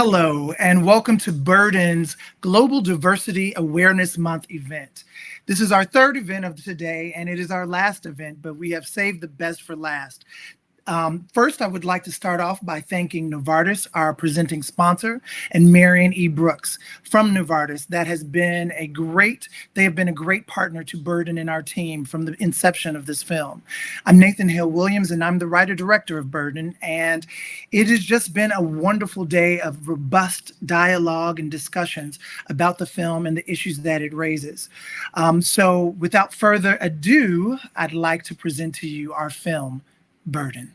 Hello, and welcome to Burden's Global Diversity Awareness Month event. This is our third event of today, and it is our last event, but we have saved the best for last. First, I would like to start off by thanking Novartis, our presenting sponsor, and Marion E. Brooks from Novartis. They have been a great partner to Burden and our team from the inception of this film. I'm Nathan Hale Williams, and I'm the writer-director of Burden, and it has just been a wonderful day of robust dialogue and discussions about the film and the issues that it raises. So without further ado, I'd like to present to you our film, Burden.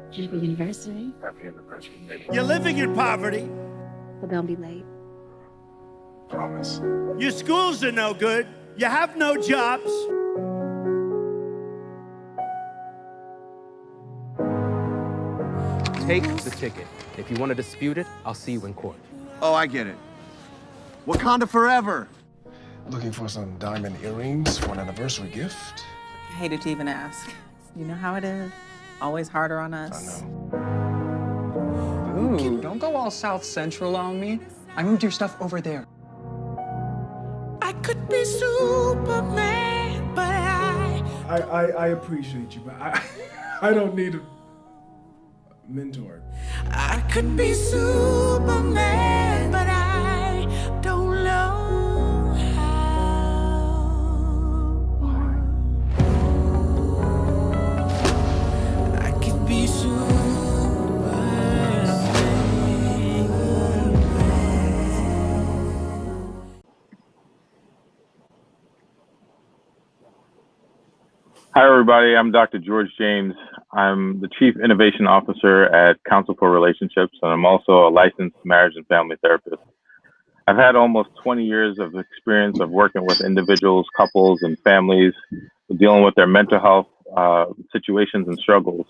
Happy anniversary. Happy anniversary, baby. You're living in poverty. But don't be late. Promise. Your schools are no good. You have no jobs. Take the ticket. If you want to dispute it, I'll see you in court. Oh, I get it. Wakanda forever. Looking for some diamond earrings for an anniversary gift? I hated to even ask. You know how it is. Always harder on us. I know. Ooh, don't go all South Central on me. I moved your stuff over there. I could be Superman, but I appreciate you, but I don't need a mentor. I could be Superman, but I don't know how. I could be Superman. Hi, everybody. I'm Dr. George James. I'm the Chief Innovation Officer at Council for Relationships, and I'm also a licensed marriage and family therapist. I've had almost 20 years of experience of working with individuals, couples, and families dealing with their mental health situations and struggles.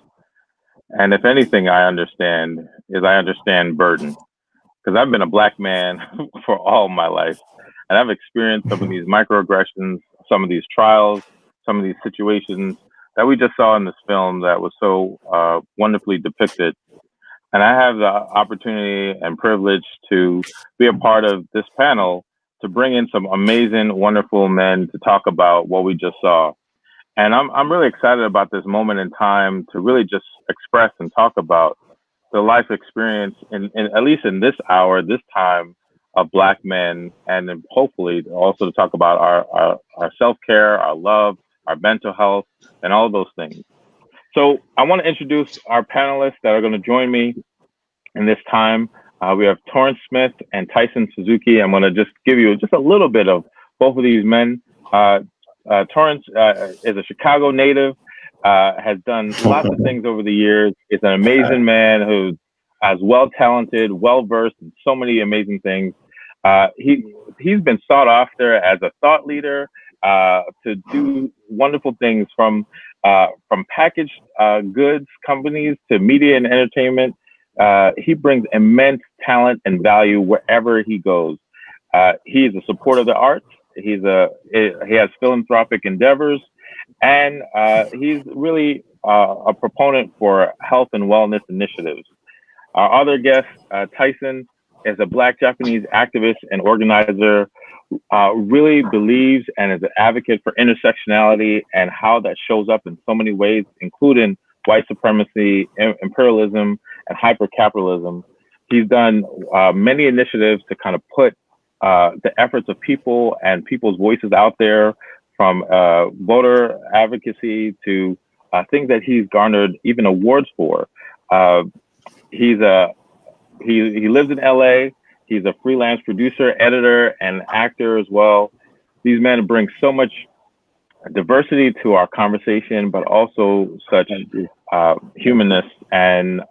And if anything I understand burden, because I've been a Black man for all my life, and I've experienced some of these microaggressions, some of these trials, some of these situations that we just saw in this film that was so wonderfully depicted. And I have the opportunity and privilege to be a part of this panel to bring in some amazing, wonderful men to talk about what we just saw. And I'm really excited about this moment in time to really just express and talk about the life experience in at least in this hour, this time of Black men, and then hopefully also to talk about our self-care, our love, our mental health, and all of those things. So I want to introduce our panelists that are going to join me in this time. We have Torrance Smith and Tyson Suzuki. I'm going to just give you just a little bit of both of these men. Torrance is a Chicago native, has done lots of things over the years. Is an amazing man who's as well-talented, well-versed in so many amazing things. He's been sought after as a thought leader, to do wonderful things from packaged goods companies to media and entertainment. He brings immense talent and value wherever he goes. He's a supporter of the arts. He has philanthropic endeavors, and he's really a proponent for health and wellness initiatives. Our other guest, Tyson, is a Black Japanese activist and organizer, really believes and is an advocate for intersectionality and how that shows up in so many ways, including white supremacy, imperialism, and hyper-capitalism. He's done many initiatives to kind of put the efforts of people and people's voices out there, from voter advocacy to things that he's garnered even awards for. He lives in LA. He's a freelance producer, editor, and actor as well. These men bring so much diversity to our conversation, but also such humanness and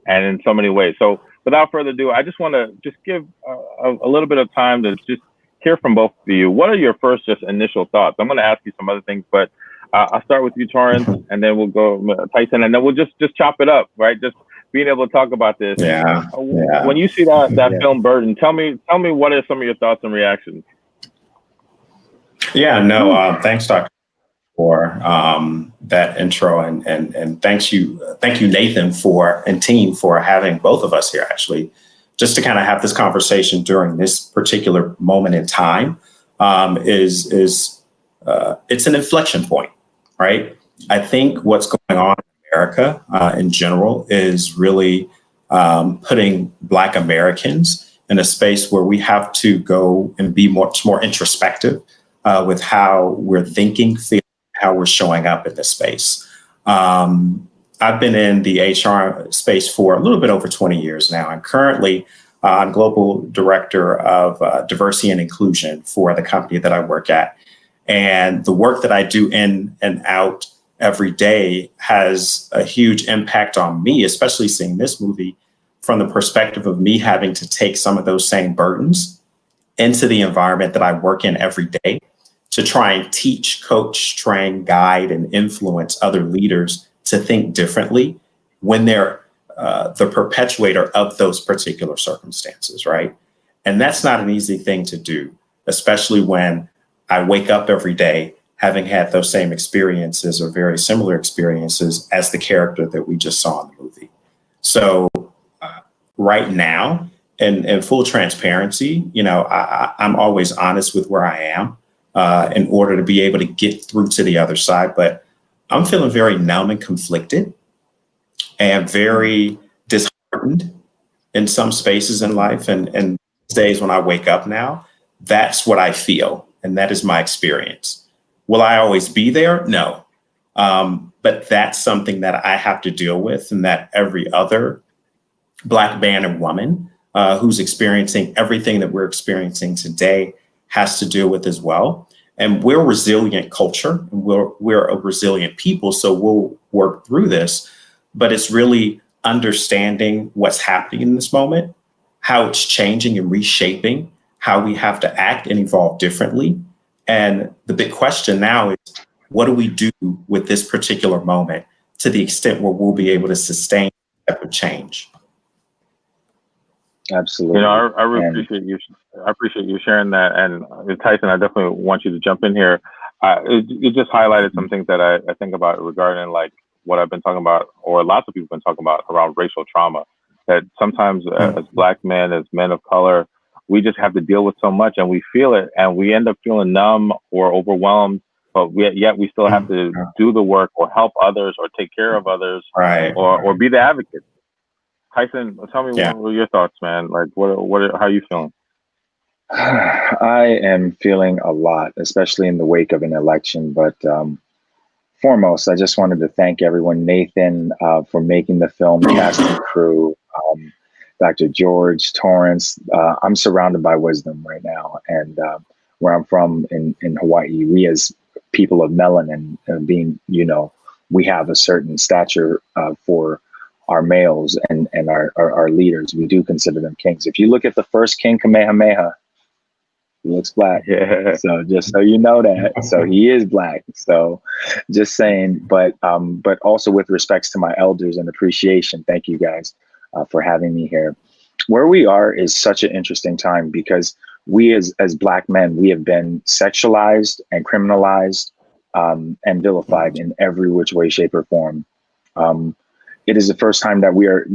in so many ways. So without further ado, I just want to give a little bit of time to just hear from both of you. What are your first just initial thoughts? I'm going to ask you some other things, but I'll start with you, Torrance, and then we'll go Tyson, and then we'll just chop it up, right? Just being able to talk about this. Yeah. When you see that film Burden, tell me what are some of your thoughts and reactions? Yeah, no, thanks, Dr. for that intro, and thank you, Nathan, and team for having both of us here, actually, just to kind of have this conversation during this particular moment in time. It's an inflection point, right? I think what's going on in America in general is really putting Black Americans in a space where we have to go and be much more introspective with how we're thinking, feeling, how we're showing up in this space. I've been in the HR space for a little bit over 20 years now. I'm currently I'm Global Director of Diversity and Inclusion for the company that I work at. And the work that I do in and out every day has a huge impact on me, especially seeing this movie from the perspective of me having to take some of those same burdens into the environment that I work in every day to try and teach, coach, train, guide, and influence other leaders to think differently when they're the perpetuator of those particular circumstances, right? And that's not an easy thing to do, especially when I wake up every day having had those same experiences or very similar experiences as the character that we just saw in the movie. So right now, in full transparency, I'm always honest with where I am in order to be able to get through to the other side. But I'm feeling very numb and conflicted and very disheartened in some spaces in life. And these days when I wake up now, that's what I feel. And that is my experience. Will I always be there? No. But that's something that I have to deal with, and that every other Black man and woman who's experiencing everything that we're experiencing today has to deal with as well. And we're a resilient culture, and we're a resilient people, so we'll work through this. But it's really understanding what's happening in this moment, how it's changing and reshaping how we have to act and evolve differently. And the big question now is, what do we do with this particular moment to the extent where we'll be able to sustain that type of change? Absolutely. I really appreciate you. I appreciate you sharing that. And Tyson, I definitely want you to jump in here. It just highlighted some things that I think about regarding like what I've been talking about, or lots of people have been talking about around racial trauma, that sometimes as Black men, as men of color, we just have to deal with so much and we feel it and we end up feeling numb or overwhelmed, but yet we still have to do the work or help others or take care of others, right? Or be the advocate. Tyson, tell me what were your thoughts, man? Like, how are you feeling? I am feeling a lot, especially in the wake of an election. But foremost, I just wanted to thank everyone, Nathan, for making the film, cast and crew, Dr. George, Torrance. I'm surrounded by wisdom right now. And where I'm from in Hawaii, we as people of melanin, being, we have a certain stature for our males and our leaders. We do consider them kings. If you look at the first king, Kamehameha, he looks Black. Yeah. So just so you know that. So he is Black. So just saying, but also with respects to my elders and appreciation, thank you guys for having me here. Where we are is such an interesting time because we as Black men, we have been sexualized and criminalized and vilified in every which way, shape, or form. It is the first time that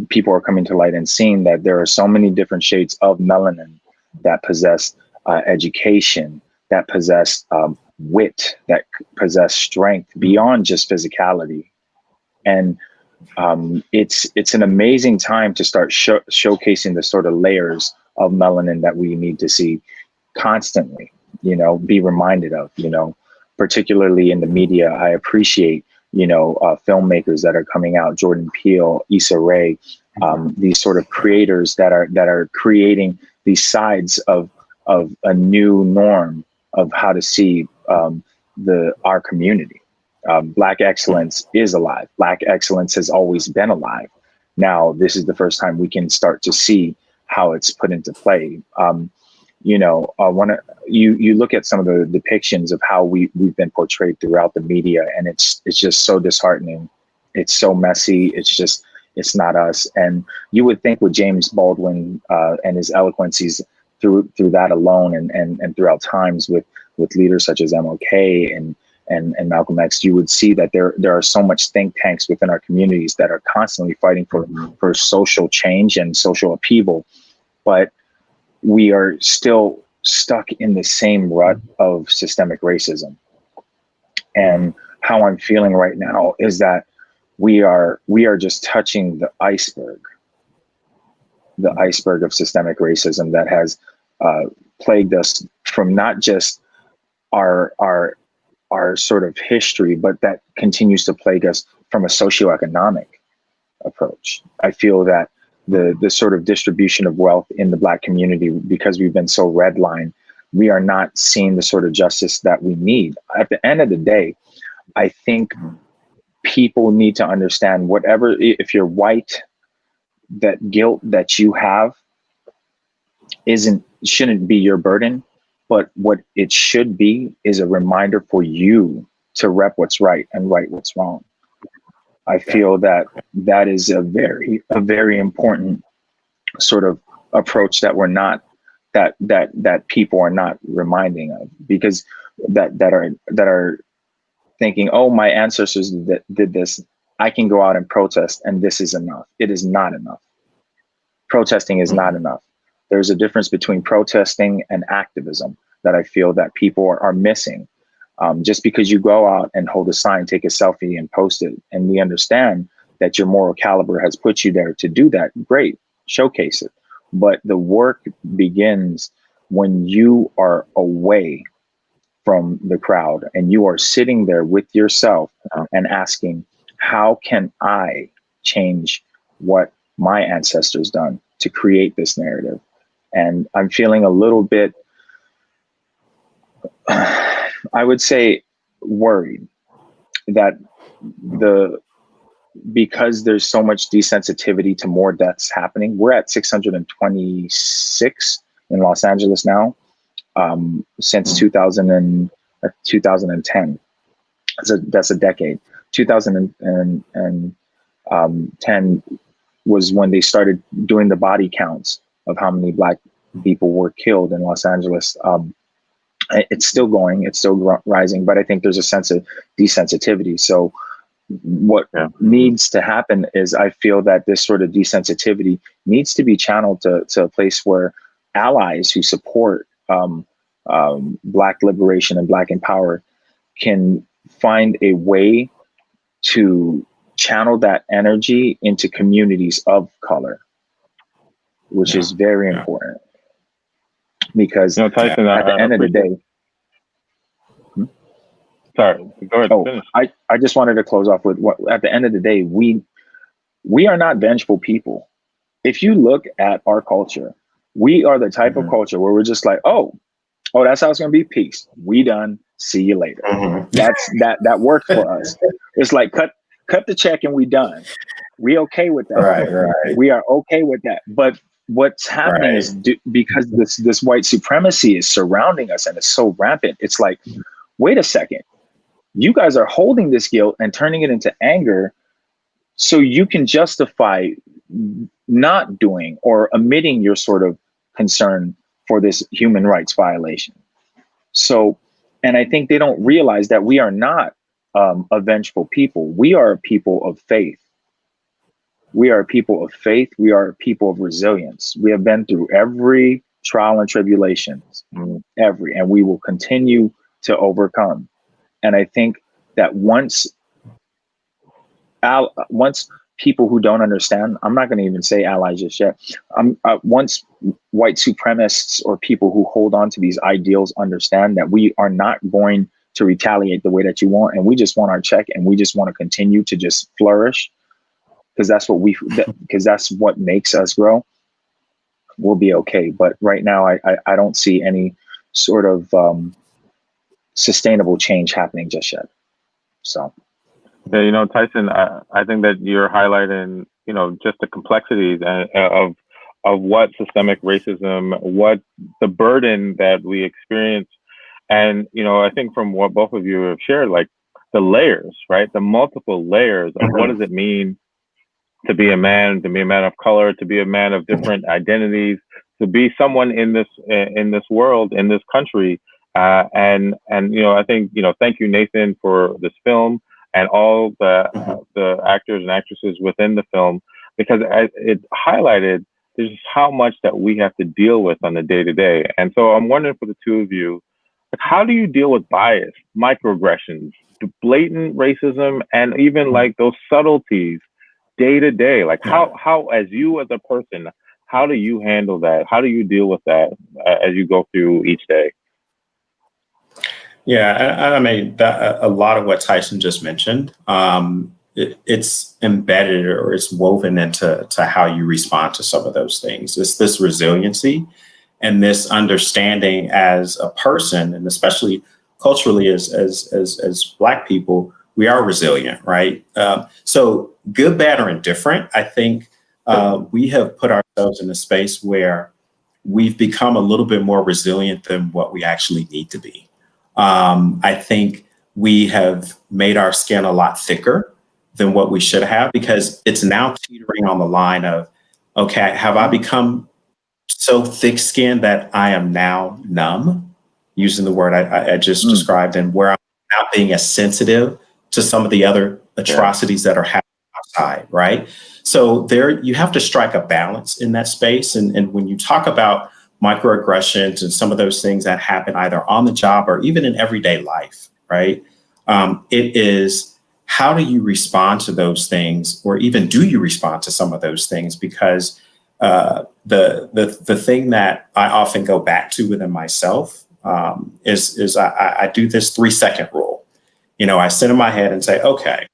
people are coming to light and seeing that there are so many different shades of melanin that possess education, that possess wit, that possess strength beyond just physicality. And it's an amazing time to start showcasing the sort of layers of melanin that we need to see constantly, be reminded of, particularly in the media. I appreciate filmmakers that are coming out, Jordan Peele, Issa Rae, these sort of creators that are creating these sides of a new norm of how to see our community. Black excellence is alive. Black excellence has always been alive. Now, this is the first time we can start to see how it's put into play. You look at some of the depictions of how we've been portrayed throughout the media, and it's just so disheartening. It's so messy. It's not us. And you would think with James Baldwin and his eloquencies through that alone, and throughout times with leaders such as MLK and Malcolm X, you would see that there are so much think tanks within our communities that are constantly fighting for social change and social upheaval, but we are still stuck in the same rut of systemic racism. And how I'm feeling right now is that we are just touching the iceberg of systemic racism that has plagued us from not just our sort of history, but that continues to plague us from a socioeconomic approach. I feel that the sort of distribution of wealth in the Black community, because we've been so redlined, we are not seeing the sort of justice that we need. At the end of the day, I think people need to understand, whatever, if you're white, that guilt that you have shouldn't be your burden, but what it should be is a reminder for you to rep what's right and right what's wrong. I feel that is a very important sort of approach that we're not, that people are not reminding of, because that are thinking, oh, my ancestors did this, I can go out and protest and this is enough. It is not enough. Protesting is not enough. There's a difference between protesting and activism that I feel that people are missing. Just because you go out and hold a sign, take a selfie and post it, and we understand that your moral caliber has put you there to do that, great, showcase it. But the work begins when you are away from the crowd and you are sitting there with yourself and asking, how can I change what my ancestors done to create this narrative? And I'm feeling a little bit, I would say, worried that because there's so much desensitivity to more deaths happening. We're at 626 in Los Angeles now, since 2010. That's a decade. 2010 was when they started doing the body counts of how many Black people were killed in Los Angeles. It's still going, it's still rising, but I think there's a sense of desensitivity. So what needs to happen is, I feel that this sort of desensitivity needs to be channeled to a place where allies who support Black liberation and Black empower can find a way to channel that energy into communities of color, which is very important. Because Tyson, at the end of the day, sorry, go ahead. Finish. I just wanted to close off with what, at the end of the day, we are not vengeful people. If you look at our culture, we are the type of culture where we're just like, oh, that's how it's gonna be. Peace. We done. See you later. That worked for us. It's like cut the check and we done. We okay with that. Right. We are okay with that. But what's happening is because this white supremacy is surrounding us and it's so rampant. It's like, wait a second, you guys are holding this guilt and turning it into anger so you can justify not doing or omitting your sort of concern for this human rights violation. So, and I think they don't realize that we are not a vengeful people. We are a people of faith. We are a people of faith. We are a people of resilience. We have been through every trial and tribulations, and we will continue to overcome. And I think that once people who don't understand, I'm not going to even say allies just yet. Once white supremacists or people who hold on to these ideals understand that we are not going to retaliate the way that you want, and we just want our check, and we just want to continue to just flourish, because that's what makes us grow, we'll be okay. But right now, I don't see any sort of sustainable change happening just yet. So. Yeah, Tyson, I think that you're highlighting, just the complexities of what systemic racism, what the burden that we experience. And, I think from what both of you have shared, like the layers, right? The multiple layers of what does it mean to be a man of color, to be a man of different identities, to be someone in this world, in this country, And I think thank you, Nathan, for this film and all the actors and actresses within the film, because it highlighted just how much that we have to deal with on the day to day. And so I'm wondering for the two of you, like, how do you deal with bias, microaggressions, blatant racism, and even like those subtleties day to day? Like how as you as a person, how do you handle that? How do you deal with that as you go through each day? Yeah, I mean, a lot of what Tyson just mentioned, it's embedded or it's woven into how you respond to some of those things. It's this resiliency and this understanding as a person, and especially culturally as Black people, we are resilient, right? So good, bad, or indifferent, I think we have put ourselves in a space where we've become a little bit more resilient than what we actually need to be. I think we have made our skin a lot thicker than what we should have, because it's now teetering on the line of, okay, have I become so thick skinned that I am now numb, using the word I just described, and where I'm not being as sensitive to some of the other atrocities that are happening outside, right? So there, you have to strike a balance in that space. And when you talk about microaggressions and some of those things that happen either on the job or even in everyday life, right? It is, how do you respond to those things, or even do you respond to some of those things? Because the thing that I often go back to within myself is I do this 3-second rule. I sit in my head and say, okay,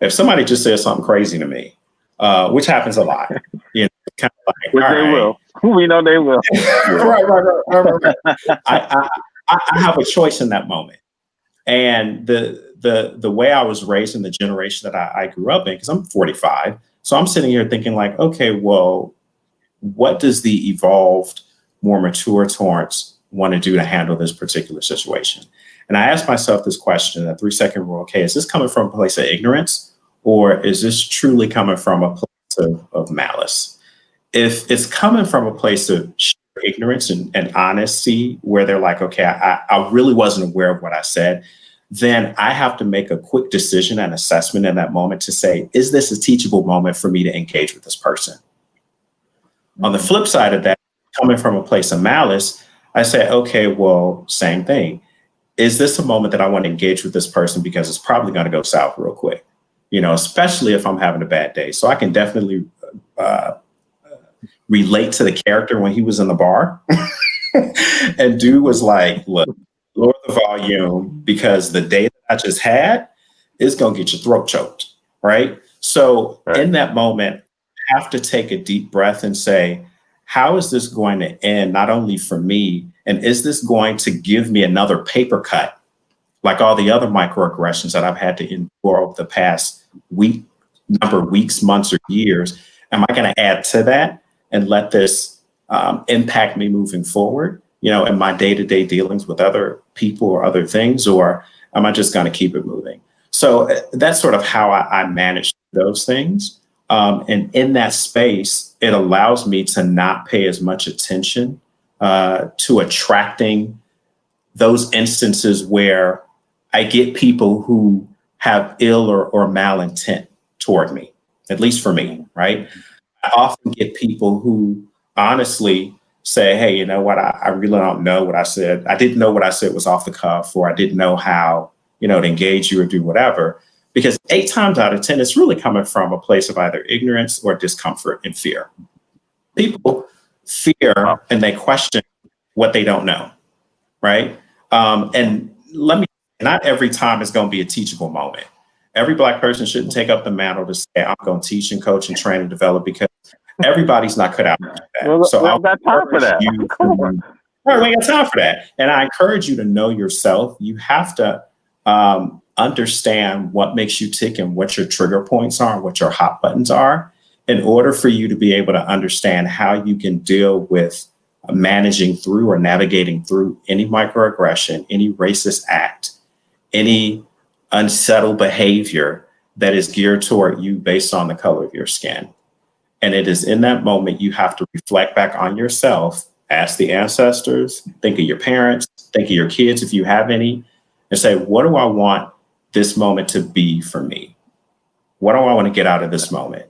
if somebody just says something crazy to me, which happens a lot, kind of like, which they will. We know they will. Right. I have a choice in that moment. And the way I was raised in the generation that I grew up in, because I'm 45, so I'm sitting here thinking like, okay, well, what does the evolved, more mature Torrance want to do to handle this particular situation? And I asked myself this question, that 3-second rule, okay, is this coming from a place of ignorance, or is this truly coming from a place of malice? If it's coming from a place of ignorance and honesty, where they're like, okay, I really wasn't aware of what I said, then I have to make a quick decision and assessment in that moment to say, is this a teachable moment for me to engage with this person? On the flip side of that, coming from a place of malice, I say, okay, well, same thing. Is this a moment that I want to engage with this person because it's probably going to go south real quick, especially if I'm having a bad day. So I can definitely relate to the character when he was in the bar. And dude was like, look, lower the volume, because the day that I just had is going to get your throat choked, right? So in that moment, I have to take a deep breath and say, how is this going to end, not only for me, and is this going to give me another paper cut, like all the other microaggressions that I've had to endure over the past number of weeks, months, or years? Am I going to add to that and let this impact me moving forward, in my day-to-day dealings with other people or other things, or am I just going to keep it moving? So that's sort of how I manage those things. And in that space, it allows me to not pay as much attention to attracting those instances where I get people who have ill or malintent toward me, at least for me, right? I often get people who honestly say, hey, you know what, I really don't know what I said. I didn't know what I said was off the cuff, or I didn't know how, to engage you or do whatever. Because 8 times out of 10, it's really coming from a place of either ignorance or discomfort and fear. People fear and they question what they don't know, right? And not every time is going to be a teachable moment. Every Black person shouldn't take up the mantle to say, I'm going to teach and coach and train and develop, because everybody's not cut out for that. Well, so we don't got time for that. We ain't got time for that. And I encourage you to know yourself. You have to understand what makes you tick and what your trigger points are, and what your hot buttons are, in order for you to be able to understand how you can deal with managing through or navigating through any microaggression, any racist act, any unsettled behavior that is geared toward you based on the color of your skin. And it is in that moment you have to reflect back on yourself ask the ancestors, think of your parents, think of your kids if you have any, and say, what do I want this moment to be for me? What do I want to get out of this moment?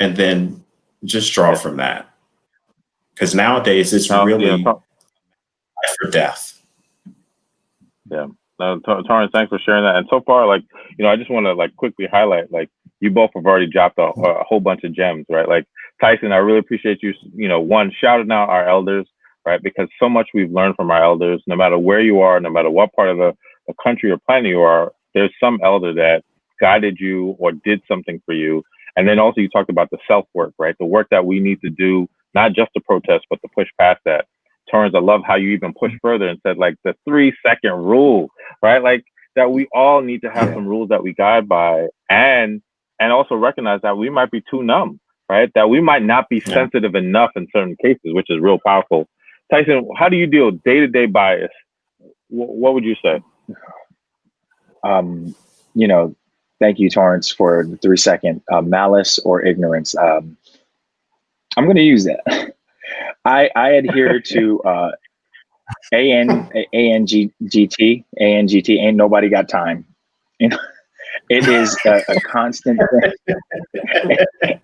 And then just draw from that. Because nowadays it's really life or death. Yeah. Torrance, thanks for sharing that. And so far, like, you know, I just want to like quickly highlight, like, you both have already dropped a whole bunch of gems, right? Like, Tyson, I really appreciate you, you know, one, shouting out our elders, right? Because so much we've learned from our elders, no matter where you are, no matter what part of the country or planet you are, there's some elder that guided you or did something for you. And then also you talked about the self-work, right? The work that we need to do, not just to protest, but to push past that. Torrance, I love how you even pushed further and said like the 3-second rule, right? Like that we all need to have some rules that we guide by, and also recognize that we might be too numb, right? That we might not be sensitive enough in certain cases, which is real powerful. Tyson, how do you deal with day-to-day bias? What would you say? You know, thank you, Torrance, for the 3-second malice or ignorance. I'm going to use that. I adhere to ANGT. Ain't nobody got time. You know, it is a constant thing.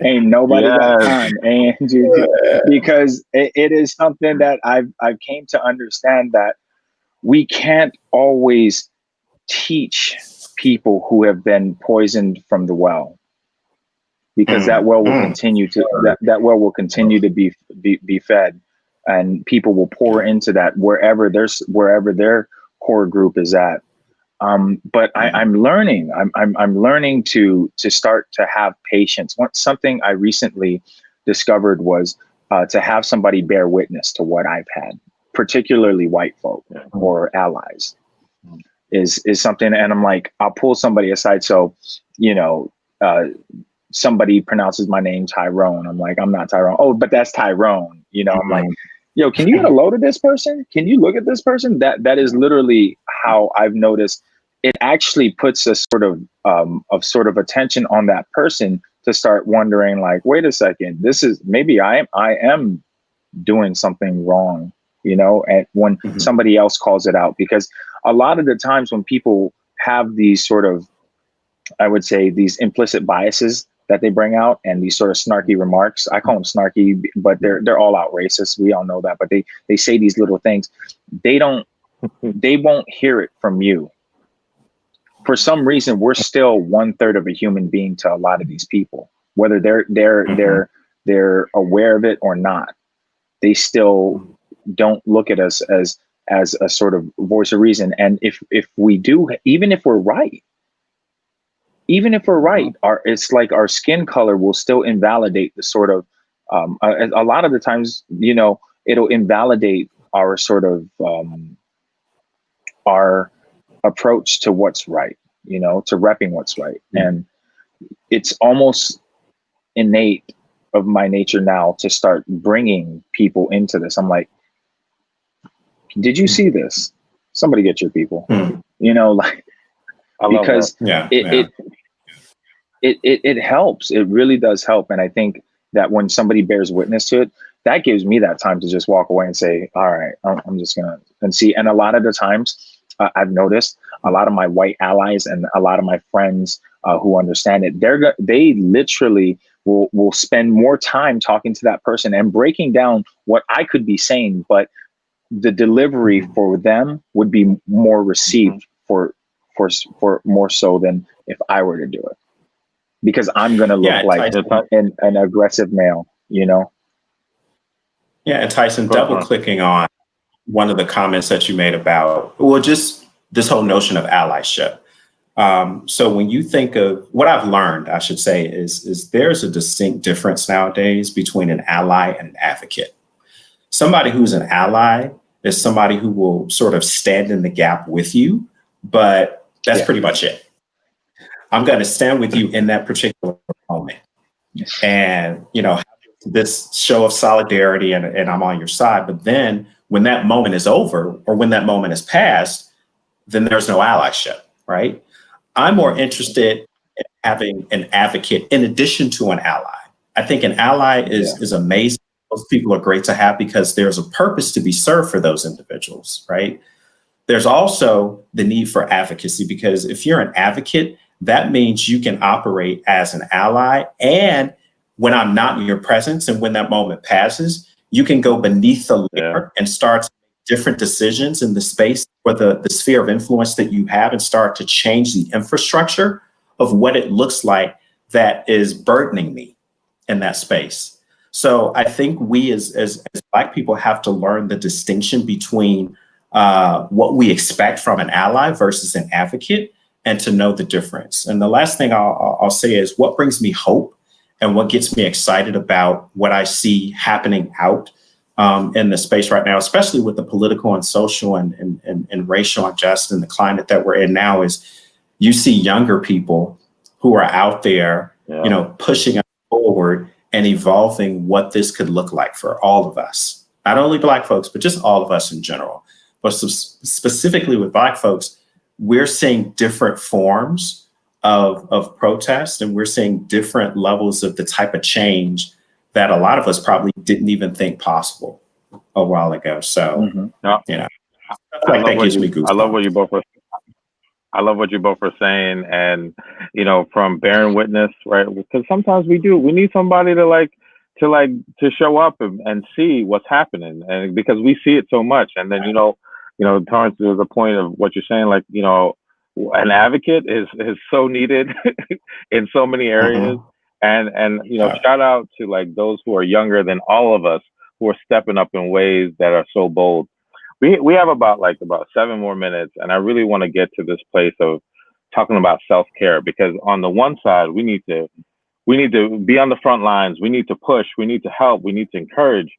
Ain't nobody got time. ANGT, because it is something that I've came to understand that we can't always teach people who have been poisoned from the well, because that well will continue to that well will continue to be fed, and people will pour into that wherever their core group is at. But I'm learning. I'm learning to start to have patience. Something I recently discovered was to have somebody bear witness to what I've had, particularly white folk or allies, is something. And I'm like, I'll pull somebody aside. So, you know, somebody pronounces my name Tyrone. I'm like, I'm not Tyrone. Oh, but that's Tyrone. You know, I'm like, yo, can you get a load of this person? Can you look at this person? That is literally how I've noticed. It actually puts a sort of attention on that person to start wondering, like, wait a second, this is maybe I am doing something wrong, you know, and when somebody else calls it out, because a lot of the times when people have these sort of, I would say, these implicit biases that they bring out and these sort of snarky remarks, I call them snarky, but they're all out racist. We all know that, but they say these little things. They won't hear it from you. For some reason, we're still 1/3 of a human being to a lot of these people, whether they're aware of it or not. They still don't look at us as a sort of voice of reason. And if we do, even if we're right, it's like our skin color will still invalidate the sort of, a lot of the times, you know, it'll invalidate our sort of, our approach to what's right, you know, to repping what's right. And it's almost innate of my nature now to start bringing people into this. I'm like, did you see this? Somebody get your people, you know, like, because it helps. It really does help. And I think that when somebody bears witness to it, that gives me that time to just walk away and say, all right, I'm just gonna and see. And a lot of the times I've noticed a lot of my white allies and a lot of my friends who understand it, they literally will spend more time talking to that person and breaking down what I could be saying, but the delivery for them would be more received for more so than if I were to do it, because I'm going to look like an aggressive male, you know? Yeah. And Tyson, double clicking on one of the comments that you made about, well, just this whole notion of allyship. So when you think of what I've learned, I should say, is there's a distinct difference nowadays between an ally and an advocate. Somebody who's an ally is somebody who will sort of stand in the gap with you, but that's pretty much it. I'm going to stand with you in that particular moment. And, you know, this show of solidarity and I'm on your side. But then when that moment is over or when that moment is past, then there's no allyship, right? I'm more interested in having an advocate in addition to an ally. I think an ally is amazing those people are great to have because there's a purpose to be served for those individuals, right? There's also the need for advocacy, because if you're an advocate, that means you can operate as an ally. And when I'm not in your presence and when that moment passes, you can go beneath the layer and start to make different decisions in the space or the sphere of influence that you have, and start to change the infrastructure of what it looks like that is burdening me in that space. So I think we as Black people have to learn the distinction between what we expect from an ally versus an advocate, and to know the difference. And the last thing I'll say is what brings me hope and what gets me excited about what I see happening out in the space right now, especially with the political and social and racial unjust and the climate that we're in now, is you see younger people who are out there, pushing us forward and evolving what this could look like for all of us, not only Black folks, but just all of us in general. But specifically with Black folks, we're seeing different forms of protest, and we're seeing different levels of the type of change that a lot of us probably didn't even think possible a while ago. So, I love what you both are. I love what you both are saying, and from bearing witness, right? Because sometimes we need somebody to show up and see what's happening, and because we see it so much, and then Torrance, to the point of what you're saying, an advocate is so needed in so many areas, and shout out to those who are younger than all of us who are stepping up in ways that are so bold. We have about 7 more minutes, and I really want to get to this place of talking about self-care, because on the one side, we need to be on the front lines. We need to push. We need to help. We need to encourage.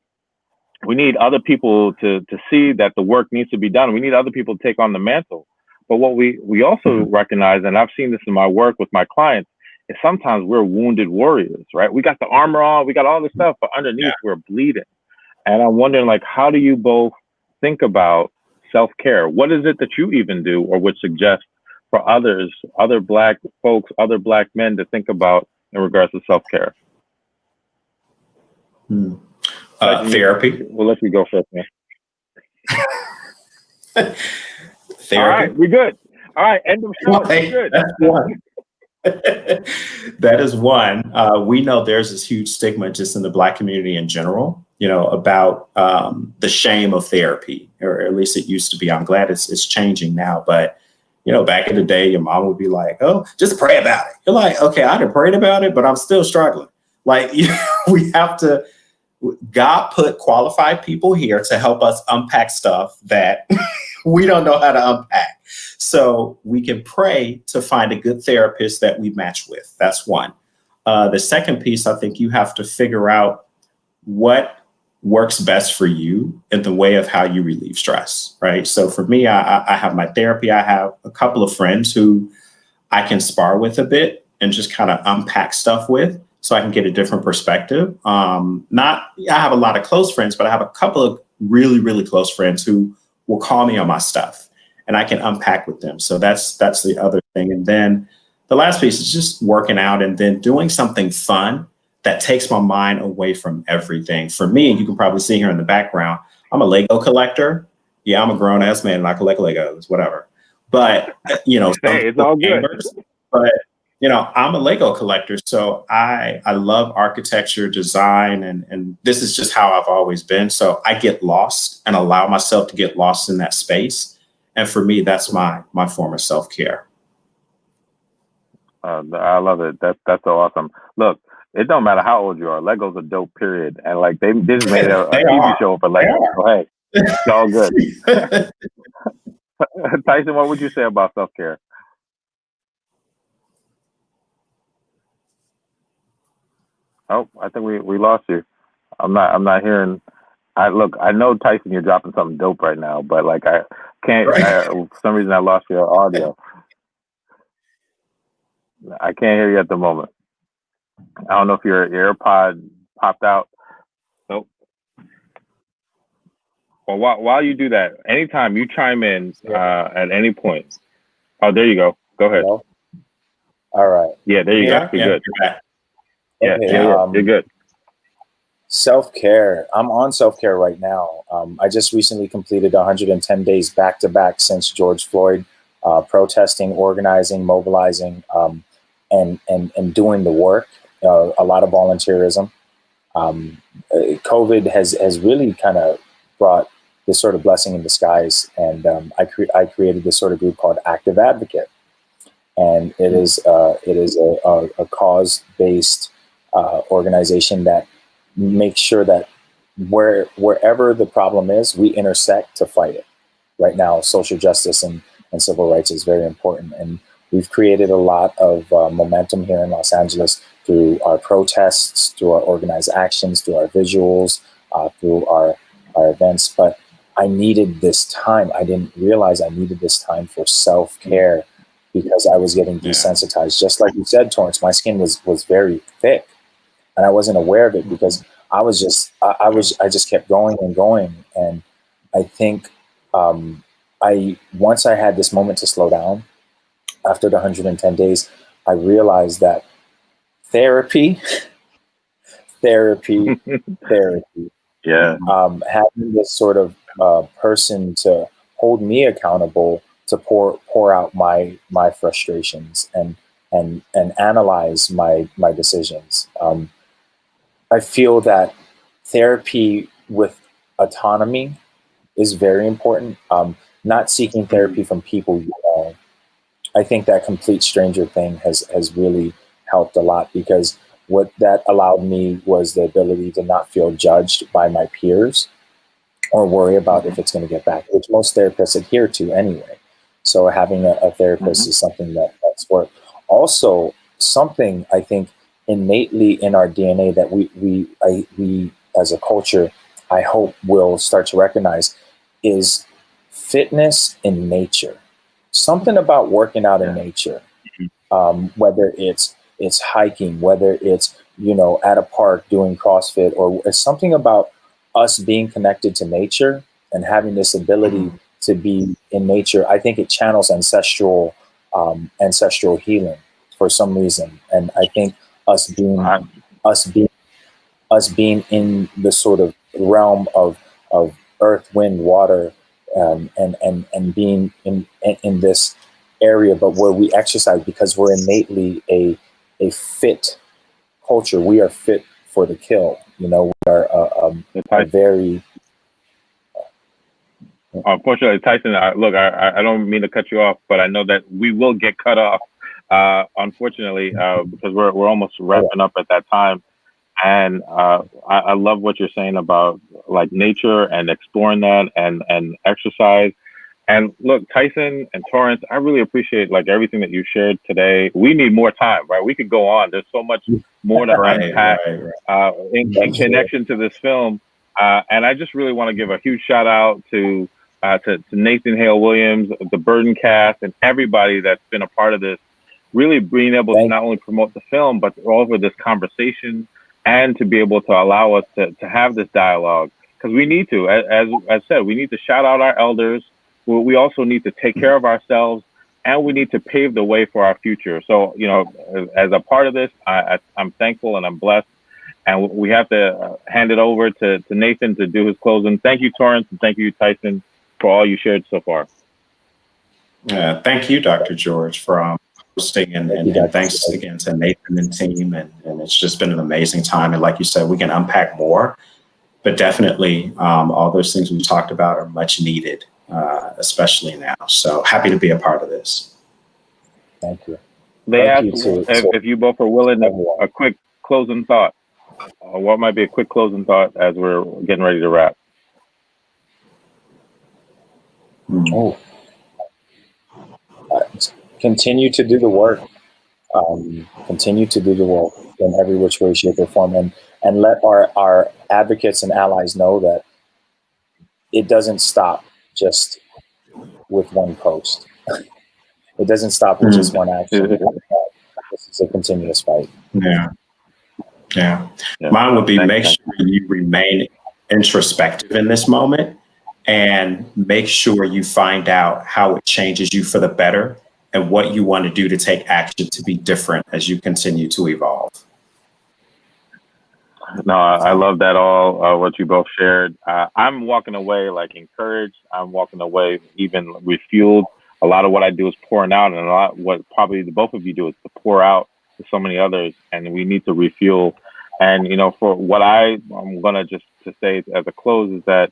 We need other people to see that the work needs to be done. We need other people to take on the mantle. But what we also recognize, and I've seen this in my work with my clients, is sometimes we're wounded warriors, right? We got the armor on, we got all this stuff, but underneath we're bleeding. And I'm wondering, how do you both think about self-care? What is it that you even do or would suggest for others, other Black folks, other Black men to think about in regards to self-care? Therapy. We'll let you go first, man. Therapy. All right, we're good. All right, end of show. We're good. That's one. That is one. We know there's this huge stigma just in the Black community in general, about the shame of therapy, or at least it used to be. I'm glad it's changing now. But, back in the day, your mom would be like, oh, just pray about it. You're like, okay, I done prayed about it, but I'm still struggling. We have to, God put qualified people here to help us unpack stuff that we don't know how to unpack. So we can pray to find a good therapist that we match with. That's one. The second piece, I think you have to figure out what works best for you in the way of how you relieve stress, right? So for me, I have my therapy. I have a couple of friends who I can spar with a bit and just kind of unpack stuff with, so I can get a different perspective. I have a lot of close friends, but I have a couple of really, really close friends who will call me on my stuff and I can unpack with them. So that's the other thing. And then the last piece is just working out and then doing something fun that takes my mind away from everything. For me, you can probably see here in the background, I'm a Lego collector. Yeah, I'm a grown ass man and I collect Legos, whatever. But, hey, it's all good. But, I'm a Lego collector. So I love architecture, design, and this is just how I've always been. So I get lost and allow myself to get lost in that space. And for me, that's my form of self-care. I love it. That's so awesome. Look, it don't matter how old you are. Lego's a dope, period. And they just made a TV show for Lego. So hey, it's all good. Tyson, what would you say about self-care? Oh, I think we lost you. I'm not hearing. I know, Tyson, you're dropping something dope right now, but I can't. For some reason, I lost your audio. I can't hear you at the moment. I don't know if your AirPod popped out. Nope. Well, while you do that, anytime you chime in at any point. Oh, there you go. Go ahead. Hello? All right. Yeah, there you go. You're good. Yeah, you're good. Self-care. I'm on self-care right now. I just recently completed 110 days back-to-back since George Floyd, protesting, organizing, mobilizing, and doing the work. A lot of volunteerism. COVID has really kind of brought this sort of blessing in disguise, and I created this sort of group called Active Advocate, and it is a cause-based organization that makes sure that wherever the problem is, we intersect to fight it. Right now, social justice and civil rights is very important, and we've created a lot of momentum here in Los Angeles through our protests, through our organized actions, through our visuals, through our events. But I needed this time. I didn't realize I needed this time for self-care because I was getting desensitized. Just like you said, Torrance, my skin was very thick, and I wasn't aware of it because I just kept going and going. And I think once I had this moment to slow down after the 110 days, I realized that therapy. Yeah. Having this sort of person to hold me accountable to pour out my frustrations and analyze my decisions. I feel that therapy with autonomy is very important. Not seeking therapy from people you know. I think that complete stranger thing has really helped a lot, because what that allowed me was the ability to not feel judged by my peers or worry about if it's going to get back, which most therapists adhere to anyway. So having a therapist is something that's worked. Also, something I think innately in our DNA that we as a culture, I hope will start to recognize is fitness in nature. Something about working out in nature, whether it's hiking, whether it's, at a park doing CrossFit, or it's something about us being connected to nature and having this ability to be in nature. I think it channels ancestral healing for some reason. And I think us being in the sort of realm of earth, wind, water, and being in this area, but where we exercise because we're innately a fit culture. We are fit for the kill. We are a very. Unfortunately, Tyson, look, I don't mean to cut you off, but I know that we will get cut off, unfortunately, because we're almost wrapping up at that time. And I love what you're saying about like nature and exploring that and exercise. And look, Tyson and Torrance, I really appreciate like everything that you shared today. We need more time, right? We could go on. There's so much more to unpack in connection to this film. And I just really want to give a huge shout out to Nathan Hale Williams, the Burden cast, and everybody that's been a part of this, really being able to not only promote the film, but over this conversation and to be able to allow us to have this dialogue. Because we need to, as I said, we need to shout out our elders. We also need to take care of ourselves, and we need to pave the way for our future. So, as a part of this, I'm thankful and I'm blessed. And we have to hand it over to Nathan to do his closing. Thank you, Torrance, and thank you, Tyson, for all you shared so far. Thank you, Dr. George, for hosting, and thanks again to Nathan and team. And it's just been an amazing time. And like you said, we can unpack more, but definitely all those things we talked about are much needed, especially now. So happy to be a part of this. Thank you. They asked if you both are willing, a quick closing thought. What might be a quick closing thought as we're getting ready to wrap? Continue to do the work. Continue to do the work in every which way, shape, or form, and let our advocates and allies know that it doesn't stop just with one post. It doesn't stop with just one action. This is a continuous fight. Yeah. Mine would be make sure you remain introspective in this moment and make sure you find out how it changes you for the better and what you want to do to take action to be different as you continue to evolve. No, I love that all, what you both shared. I'm walking away like encouraged. I'm walking away even refueled. A lot of what I do is pouring out, and a lot what probably the both of you do is to pour out to so many others, and we need to refuel. And, for what I'm going to just to say as a close is that,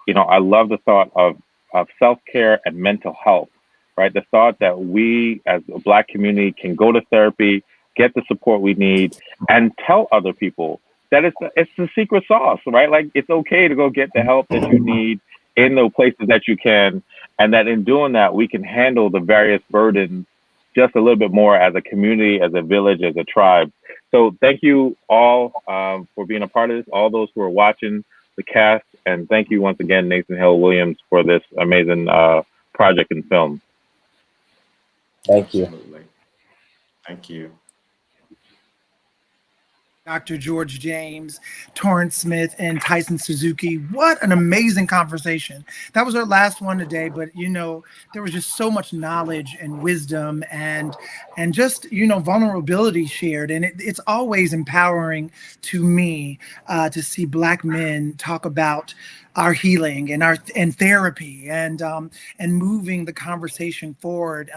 I love the thought of self-care and mental health, right? The thought that we as a Black community can go to therapy, get the support we need, and tell other people that it's the secret sauce, right? Like, it's okay to go get the help that you need in the places that you can, and that in doing that, we can handle the various burdens just a little bit more as a community, as a village, as a tribe. So thank you all for being a part of this, all those who are watching, the cast, and thank you once again, Nathan Hale Williams, for this amazing project and film. Thank you. Absolutely. Thank you. Dr. George James, Torrance Smith, and Tyson Suzuki. What an amazing conversation. That was our last one today, but there was just so much knowledge and wisdom and just, vulnerability shared. And it's always empowering to me to see Black men talk about our healing and therapy and moving the conversation forward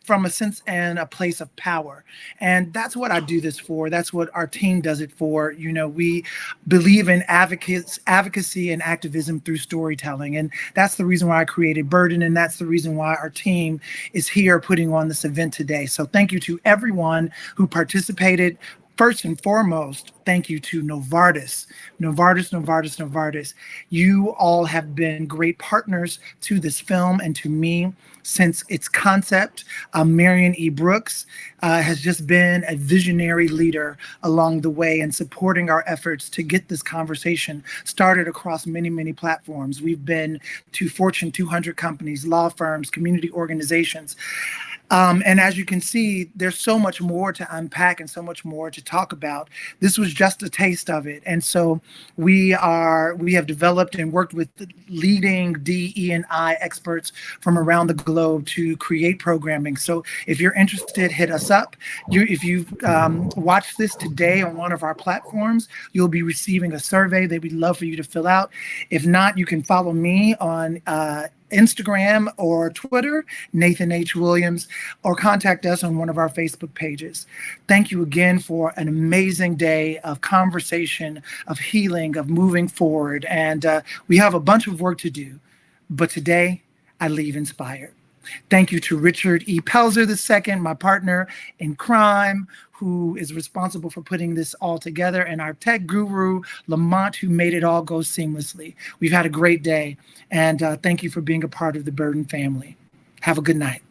from a sense and a place of power. And that's what I do this for. That's what our team does it for. We believe in advocacy and activism through storytelling. And that's the reason why I created Burden. And that's the reason why our team is here putting on this event today. So thank you to everyone who participated. First and foremost, thank you to Novartis. You all have been great partners to this film and to me since its concept. Marion E. Brooks has just been a visionary leader along the way and supporting our efforts to get this conversation started across many, many platforms. We've been to Fortune 200 companies, law firms, community organizations. And as you can see, there's so much more to unpack and so much more to talk about. This was just a taste of it. And so we have developed and worked with leading DE&I experts from around the globe to create programming. So if you're interested, hit us up. If you've watched this today on one of our platforms, you'll be receiving a survey that we'd love for you to fill out. If not, you can follow me on Instagram or Twitter, Nathan H. Williams, or contact us on one of our Facebook pages. Thank you again for an amazing day of conversation, of healing, of moving forward. And we have a bunch of work to do, but today I leave inspired. Thank you to Richard E. Pelzer II, my partner in crime, who is responsible for putting this all together, and our tech guru, Lamont, who made it all go seamlessly. We've had a great day, and thank you for being a part of the Burden family. Have a good night.